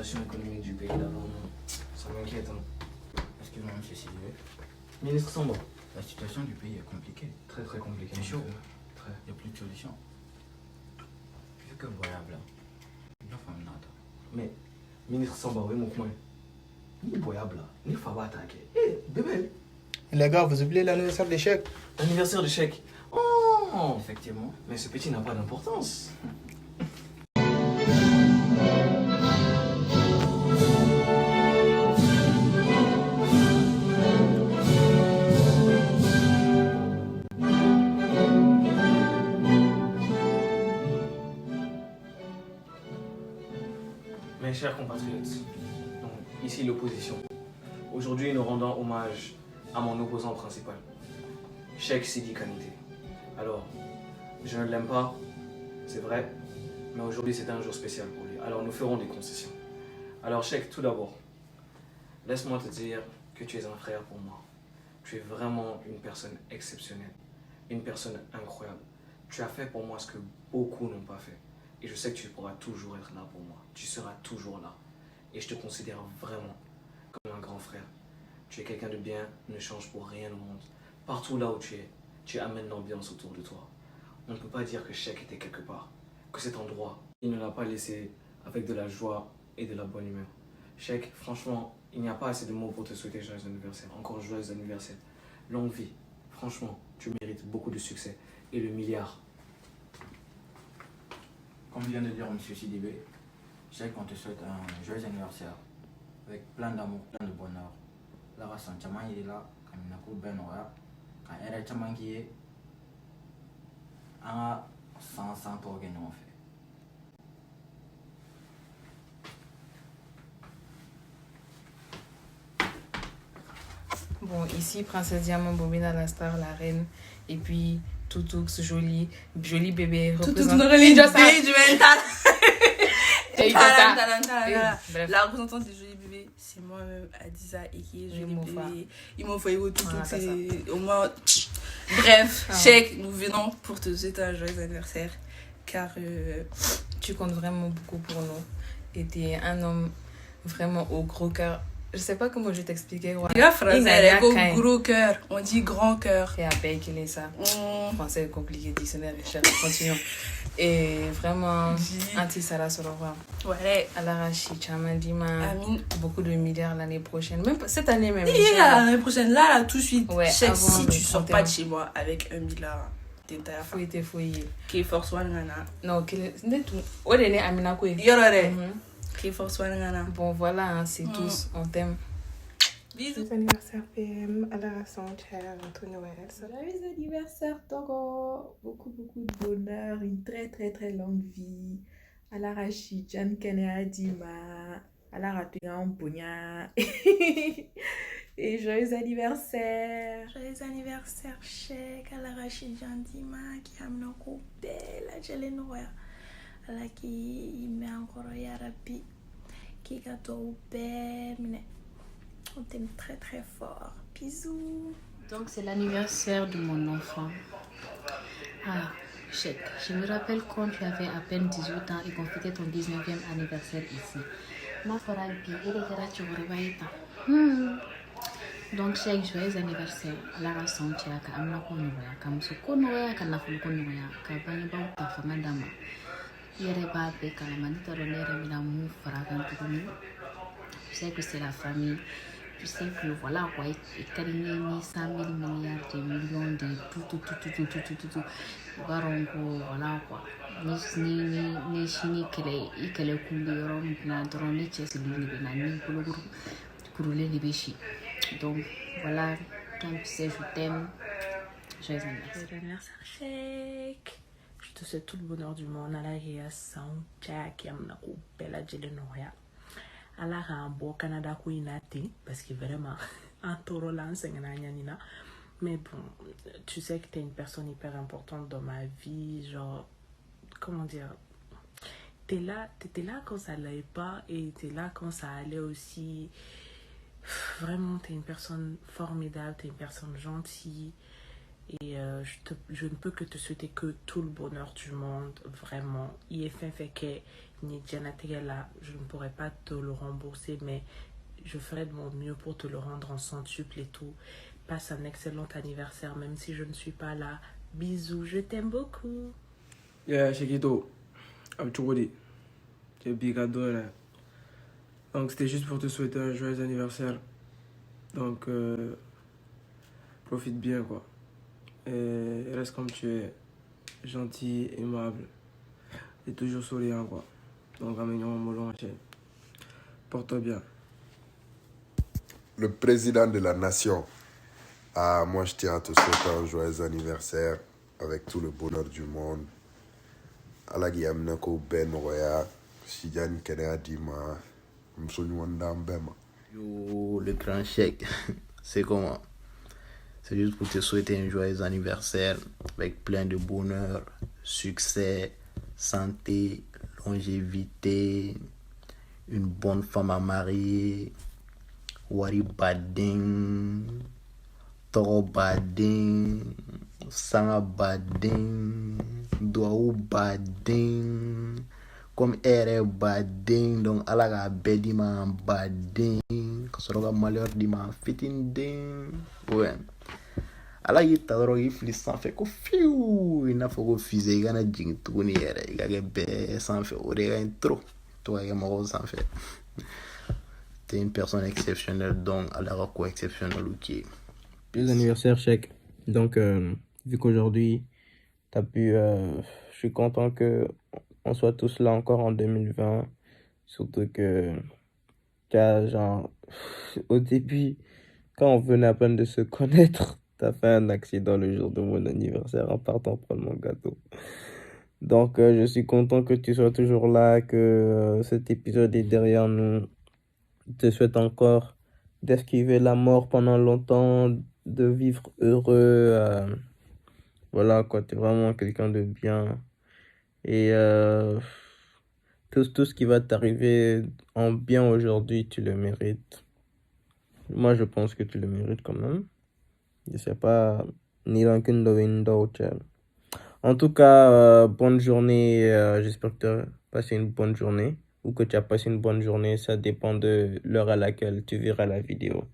situation économique du pays là, ça m'inquiète. Excuse-moi, monsieur Sylvie. Ministre Samba. La situation du pays est compliquée. Très très compliqué. C'est chaud. Très. Il n'y a plus de solution. Vu que voilà, il va faire nada. Mais, ministre Samba, oui, mon coin. Ni boyable là, ni fava attaquer. Eh, bébé. Les gars, vous oubliez l'anniversaire des chèques. Anniversaire de chèque. Oh, Effectivement. mais ce petit n'a pas d'importance. Mes chers compatriotes, donc, ici l'opposition. Aujourd'hui, nous rendons hommage à mon opposant principal, Cheikh Sidi Kanité. Alors, je ne l'aime pas, c'est vrai, mais aujourd'hui c'est un jour spécial pour lui. Alors nous ferons des concessions. Alors Cheikh, tout d'abord, laisse-moi te dire que tu es un frère pour moi. Tu es vraiment une personne exceptionnelle, une personne incroyable. Tu as fait pour moi ce que beaucoup n'ont pas fait. Et je sais que tu pourras toujours être là pour moi. Tu seras toujours là. Et je te considère vraiment comme un grand frère. Tu es quelqu'un de bien, ne change pour rien au monde. Partout là où tu amènes l'ambiance autour de toi. On ne peut pas dire que Cheikh était quelque part, que cet endroit, il ne l'a pas laissé avec de la joie et de la bonne humeur. Cheikh, franchement, il n'y a pas assez de mots pour te souhaiter joyeux anniversaire. Encore joyeux anniversaire. Longue vie. Franchement, tu mérites beaucoup de succès. Et le milliard. Comme vient de dire monsieur Sidibé, je sais qu'on te souhaite un joyeux anniversaire. Avec plein d'amour, plein de bonheur. La race en Tchaman, il est là, comme il n'a pas ben oya. Quand il est Tchaman qui est, un 100 organes en fait. Bon, ici, Princesse Diamant, Bobina, la star, la reine, et puis Toutoux, joli bébé. Toutoux, du mental. Bref. La représentante des jolis bébés, c'est moi-même, Adiza, et qui est joli bébé. Il m'a fait Toutoux, c'est au moins. Bref, Cheikh, nous venons pour te souhaiter un joyeux anniversaire, car tu comptes vraiment beaucoup pour nous. Et tu es un homme vraiment au gros cœur. Je sais pas comment je vais t'expliquer. Les gars français, au gros cœur, on dit grand cœur. Et après, qu'il est ça. Français est compliqué, dictionnaire est cher. Continuons. Et vraiment, Anti Sarah Sorova. Ouais. Alarachi, Chamandima. Amin. Beaucoup de milliards l'année prochaine. Même cette année même. L'année prochaine, là, tout de suite. Ouais, Cheikh, si tu sors pas de chez moi avec 1 milliard. Fouille. Qui force one ngana. Non, qui est tout. Odene Amina Koué. Yorore. Qui force one ngana. Bon, voilà, hein, c'est tous. On t'aime. Bisous. Joyeux anniversaire PM à la raison, cher Antonio Elsa. Joyeux anniversaire, Toro. Beaucoup de bonheur, une très très très longue vie. À la Rachid, Jan Kene Adima, à la Ratuyan Bonya. Et joyeux anniversaire. Joyeux anniversaire, Cheikh, à la Rachid Jandima, qui a amené un belle à Jelenoya. À la qui met encore Yarabi, qui gâteau belle. On t'aime très très fort. Bisous. Donc c'est l'anniversaire de mon enfant. Ah, Cheikh, je me rappelle quand tu avais à peine 18 ans et qu'on fêtait ton 19e anniversaire ici. Ma farabi, il était tu donc Cheikh, joyeux anniversaire. La raison tu as qu'à amener konoya, comme ce konoya, qu'à la foule konoya, qu'à bani ba ta fanga dama. Yere ba be kalamani taronere mina mou faragan tukuni. Tu sais que c'est la famille. Tu sais que voilà quoi, et carigné ni 100 000 milliards de millions de tout. Barongo, voilà quoi. Ni chini kele kumbi yoron na drone chesi lini bena ni kuluguru kurule libeshi. Donc voilà, comme tu sais, je t'aime. Joyeux anniversaire. Joyeux anniversaire, Cheikh. Je te souhaite tout le bonheur du monde. À la réaction, Jack, Yamna, Bella Jelenoya. À la rambo, Canada, Kouinati, parce que vraiment, un taureau lance, mais bon, tu sais que tu es une personne hyper importante dans ma vie, genre, comment dire, t'étais là quand ça allait pas et t'es là quand ça allait aussi. Vraiment, t'es une personne formidable, t'es une personne gentille. Et je ne peux que te souhaiter que tout le bonheur du monde, vraiment. IFN fait que là, je ne pourrais pas te le rembourser, mais je ferai de mon mieux pour te le rendre en centuple et tout. Passe un excellent anniversaire, même si je ne suis pas là. Bisous, je t'aime beaucoup. Yeah, Chiquito, I'm Chouadi. C'est big cadeau là. Donc c'était juste pour te souhaiter un joyeux anniversaire. Donc profite bien quoi. Et reste comme tu es, gentil, aimable et toujours souriant quoi. Donc amène-moi mon long chaîne. Porte-toi bien. Le président de la nation. Ah, moi je tiens à te souhaiter un joyeux anniversaire avec tout le bonheur du monde. Alagi amnako ben roya, Sijan Kenya Dima, Msonyuandam Bema. Yo, le grand chèque, c'est comment? C'est juste pour te souhaiter un joyeux anniversaire avec plein de bonheur, succès, santé, longévité, une bonne femme à marier, wari bading, toro bading, sanga bading, doaou bading, comme ere bading, donc alaga bedi ma bading, kasoroga malheur di ma fitin ding, ouais. Ala yita dɔrɔn k'i fili sanfɛ ko fiu i n'a fɔ ko fise i kana jigin tuguni yɛrɛ i ka kɛ bɛɛ sanfɛ o de ka ɲi trop to ka kɛ mɔgɔw sanfɛ. T'es une personne exceptionnelle, donc ala ka ko exceptionnel ou qui est. Joyeux anniversaire, Chèque. Donc, vu qu'aujourd'hui, t'as pu. Je suis content qu'on soit tous là encore en 2020. Surtout que, genre, au début, quand on venait à peine de se connaître, t'as fait un accident le jour de mon anniversaire en partant prendre mon gâteau. Donc, je suis content que tu sois toujours là, que cet épisode est derrière nous. Je te souhaite encore d'esquiver la mort pendant longtemps, de vivre heureux. Voilà, quoi, t'es vraiment quelqu'un de bien. Et tout ce qui va t'arriver en bien aujourd'hui, tu le mérites. Moi, je pense que tu le mérites quand même. Je sais pas, ni rancune de window, tiens. En tout cas, bonne journée. J'espère que tu as passé une bonne journée ou que tu as passé une bonne journée. Ça dépend de l'heure à laquelle tu verras la vidéo.